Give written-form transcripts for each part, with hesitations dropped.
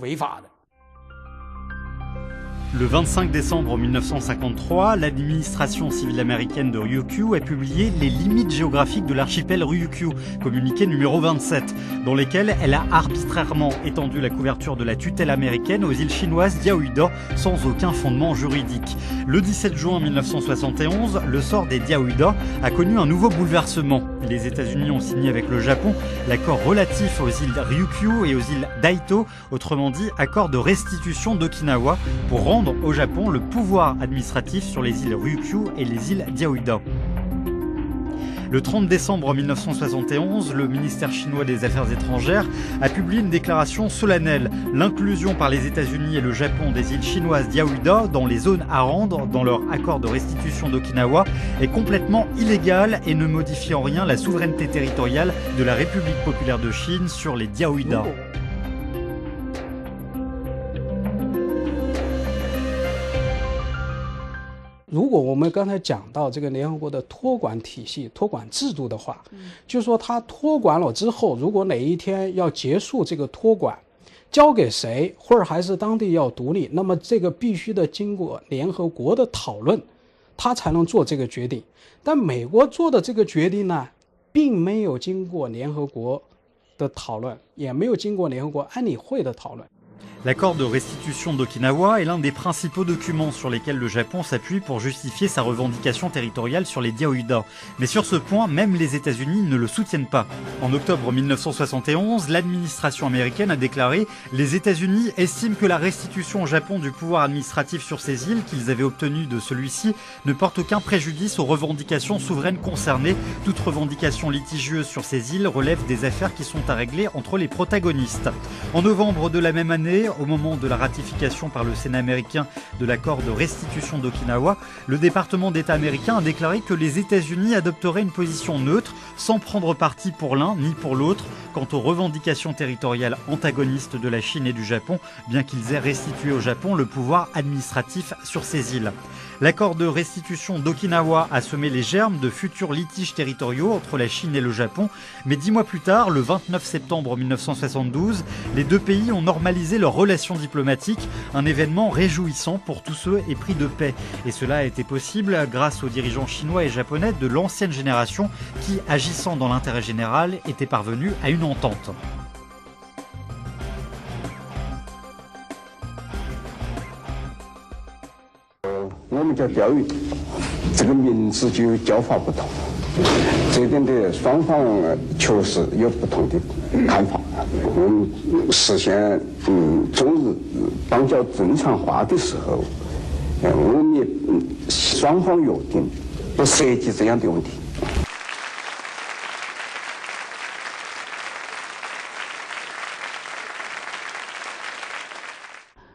违法的。 Le 25 décembre 1953, l'administration civile américaine de Ryukyu a publié les limites géographiques de l'archipel Ryukyu, communiqué numéro 27, dans lesquels elle a arbitrairement étendu la couverture de la tutelle américaine aux îles chinoises Diaoyuda sans aucun fondement juridique. Le 17 juin 1971, le sort des Diaoyuda a connu un nouveau bouleversement. Les États-Unis ont signé avec le Japon l'accord relatif aux îles Ryukyu et aux îles Daito, autrement dit accord de restitution d'Okinawa, pour rendre au Japon le pouvoir administratif sur les îles Ryukyu et les îles Diaoyuda. Le 30 décembre 1971, le ministère chinois des Affaires étrangères a publié une déclaration solennelle. L'inclusion par les États-Unis et le Japon des îles chinoises Diaoyuda dans les zones à rendre dans leur accord de restitution d'Okinawa est complètement illégale et ne modifie en rien la souveraineté territoriale de la République populaire de Chine sur les Diaoyuda. 如果我们刚才讲到这个联合国的托管体系、托管制度的话，就说它托管了之后，如果哪一天要结束这个托管，交给谁，或者还是当地要独立，那么这个必须得经过联合国的讨论，他才能做这个决定。但美国做的这个决定呢，并没有经过联合国的讨论，也没有经过联合国安理会的讨论。 L'accord de restitution d'Okinawa est l'un des principaux documents sur lesquels le Japon s'appuie pour justifier sa revendication territoriale sur les Diaoyuda. Mais sur ce point, même les États-Unis ne le soutiennent pas. En octobre 1971, l'administration américaine a déclaré « Les États-Unis estiment que la restitution au Japon du pouvoir administratif sur ces îles qu'ils avaient obtenu de celui-ci ne porte aucun préjudice aux revendications souveraines concernées. Toute revendication litigieuse sur ces îles relève des affaires qui sont à régler entre les protagonistes. » En novembre de la même année, au moment de la ratification par le Sénat américain de l'accord de restitution d'Okinawa, le département d'État américain a déclaré que les États-Unis adopteraient une position neutre, sans prendre parti pour l'un ni pour l'autre, quant aux revendications territoriales antagonistes de la Chine et du Japon, bien qu'ils aient restitué au Japon le pouvoir administratif sur ces îles. L'accord de restitution d'Okinawa a semé les germes de futurs litiges territoriaux entre la Chine et le Japon, mais 10 mois plus tard, le 29 septembre 1972, les deux pays ont normalisé leurs relations diplomatiques, un événement réjouissant pour tous ceux épris de paix. Et cela a été possible grâce aux dirigeants chinois et japonais de l'ancienne génération qui, agissant dans l'intérêt général, étaient parvenus à une entente. 我们叫钓鱼，这个名字就有叫法不同，这一点的双方确实有不同的看法。我们实现中日邦交正常化的时候，我们也双方约定不涉及这样的问题。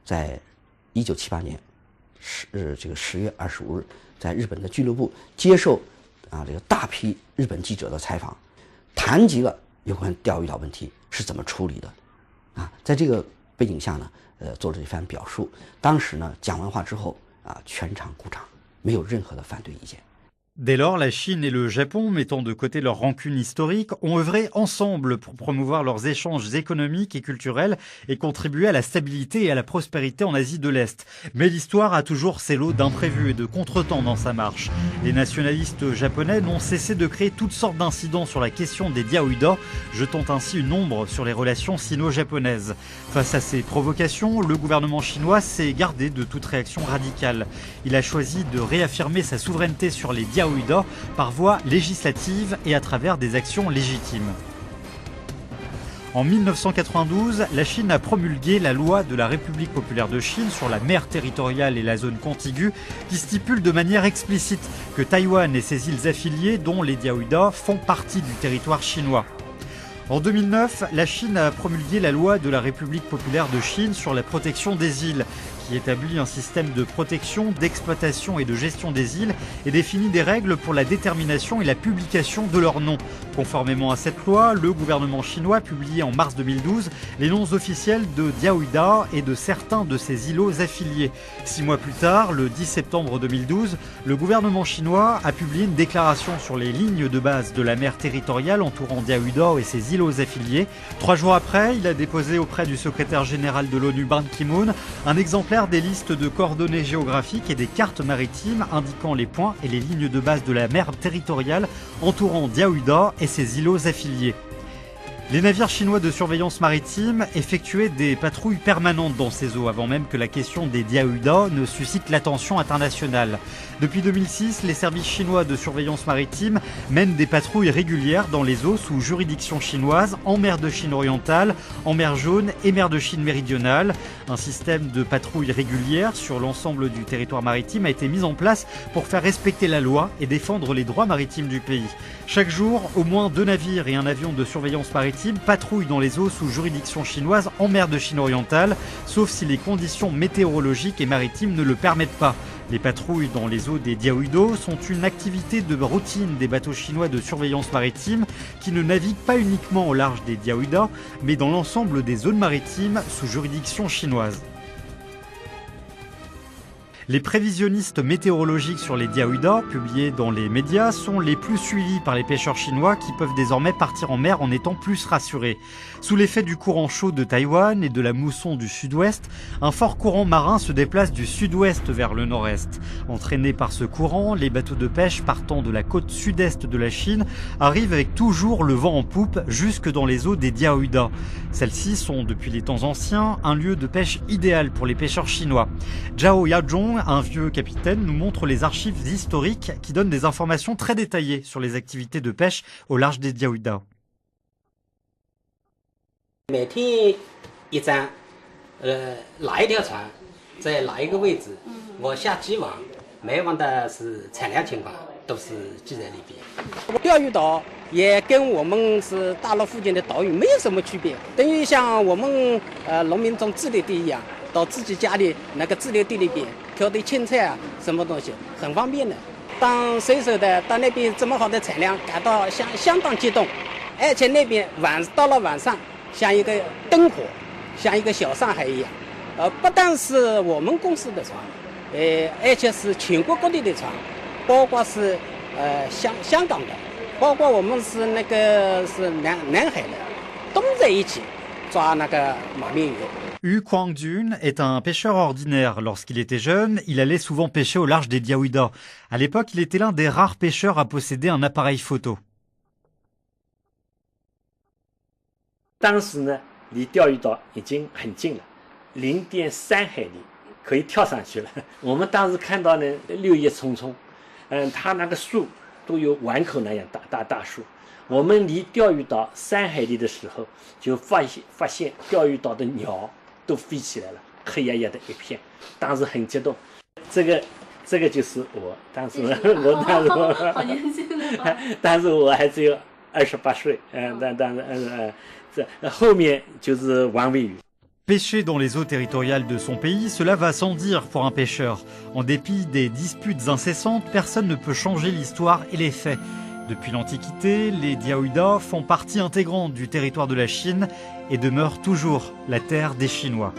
在1978年10月25日，在日本的俱乐部接受这个大批日本记者的采访，谈及了有关钓鱼岛问题是怎么处理的，在这个背景下呢，做了一番表述。当时呢，讲完话之后全场鼓掌，没有任何的反对意见。 Dès lors, la Chine et le Japon, mettant de côté leur rancune historique, ont œuvré ensemble pour promouvoir leurs échanges économiques et culturels et contribuer à la stabilité et à la prospérité en Asie de l'Est. Mais l'histoire a toujours ses lots d'imprévus et de contretemps dans sa marche. Les nationalistes japonais n'ont cessé de créer toutes sortes d'incidents sur la question des Diaoyuda, jetant ainsi une ombre sur les relations sino-japonaises. Face à ces provocations, le gouvernement chinois s'est gardé de toute réaction radicale. Il a choisi de réaffirmer sa souveraineté sur les Diaoyuda par voie législative et à travers des actions légitimes. En 1992, la Chine a promulgué la loi de la République populaire de Chine sur la mer territoriale et la zone contiguë qui stipule de manière explicite que Taïwan et ses îles affiliées, dont les Diaoyuda, font partie du territoire chinois. En 2009, la Chine a promulgué la loi de la République populaire de Chine sur la protection des îles, qui établit un système de protection, d'exploitation et de gestion des îles et définit des règles pour la détermination et la publication de leurs noms. Conformément à cette loi, le gouvernement chinois publiait en mars 2012 les noms officiels de Diaoyuda et de certains de ses îlots affiliés. 6 mois plus tard, le 10 septembre 2012, le gouvernement chinois a publié une déclaration sur les lignes de base de la mer territoriale entourant Diaoyuda et ses îlots affiliés. 3 jours après, il a déposé auprès du secrétaire général de l'ONU Ban Ki-moon un exemplaire des listes de coordonnées géographiques et des cartes maritimes indiquant les points et les lignes de base de la mer territoriale entourant Diaoyuda et ses îlots affiliés. Les navires chinois de surveillance maritime effectuaient des patrouilles permanentes dans ces eaux avant même que la question des Diaoyuda ne suscite l'attention internationale. Depuis 2006, les services chinois de surveillance maritime mènent des patrouilles régulières dans les eaux sous juridiction chinoise en mer de Chine orientale, en mer Jaune et mer de Chine méridionale. Un système de patrouilles régulières sur l'ensemble du territoire maritime a été mis en place pour faire respecter la loi et défendre les droits maritimes du pays. Chaque jour, au moins 2 navires et un avion de surveillance maritime patrouillent dans les eaux sous juridiction chinoise en mer de Chine orientale, sauf si les conditions météorologiques et maritimes ne le permettent pas. Les patrouilles dans les eaux des Diaoyuda sont une activité de routine des bateaux chinois de surveillance maritime qui ne naviguent pas uniquement au large des Diaoyuda, mais dans l'ensemble des zones maritimes sous juridiction chinoise. Les prévisionnistes météorologiques sur les Diaoyuda, publiés dans les médias, sont les plus suivis par les pêcheurs chinois qui peuvent désormais partir en mer en étant plus rassurés. Sous l'effet du courant chaud de Taïwan et de la mousson du sud-ouest, un fort courant marin se déplace du sud-ouest vers le nord-est. Entraînés par ce courant, les bateaux de pêche partant de la côte sud-est de la Chine arrivent avec toujours le vent en poupe jusque dans les eaux des Diaoyuda. Celles-ci sont, depuis les temps anciens, un lieu de pêche idéal pour les pêcheurs chinois. Zhao Yajong, un vieux capitaine, nous montre les archives historiques qui donnent des informations très détaillées sur les activités de pêche au large des Diaoyuda. 每天一张，哪一条船在哪一个位置，我下几网，每网的是产量情况都是记在里边。钓鱼岛也跟我们是大陆附近的岛屿没有什么区别，等于像我们农民种自留地一样，到自己家里那个自留地里边挑点青菜啊，什么东西很方便的。当水手的到那边这么好的产量，感到相当激动，而且那边到了晚上。 像一个灯火，像一个小上海一样，不但是我们公司的船，而且是全国各地的船，包括是香港的，包括我们是那个是南海的，都在一起抓那个马面鱼。 Yu Kwang-jun est un pêcheur ordinaire. Lorsqu'il était jeune, il allait souvent pêcher au large des Diaoyuda. À l'époque, il était l'un des rares pêcheurs à posséder un appareil photo. 当时呢，离钓鱼岛已经很近了，0.3海里，可以跳上去了。我们当时看到呢，绿叶葱葱，它那个树都有碗口那样大树。我们离钓鱼岛3海里的时候，就发现钓鱼岛的鸟都飞起来了，黑压压的一片，当时很激动。这个就是我，当时好年轻的，当时我还只有28岁，后面就是王伟宇。 Pêcher dans les eaux territoriales de son pays, cela va sans dire pour un pêcheur. En dépit des disputes incessantes, personne ne peut changer l'histoire et les faits. Depuis l'Antiquité, les Diaoyuda font partie intégrante du territoire de la Chine et demeurent toujours la terre des Chinois.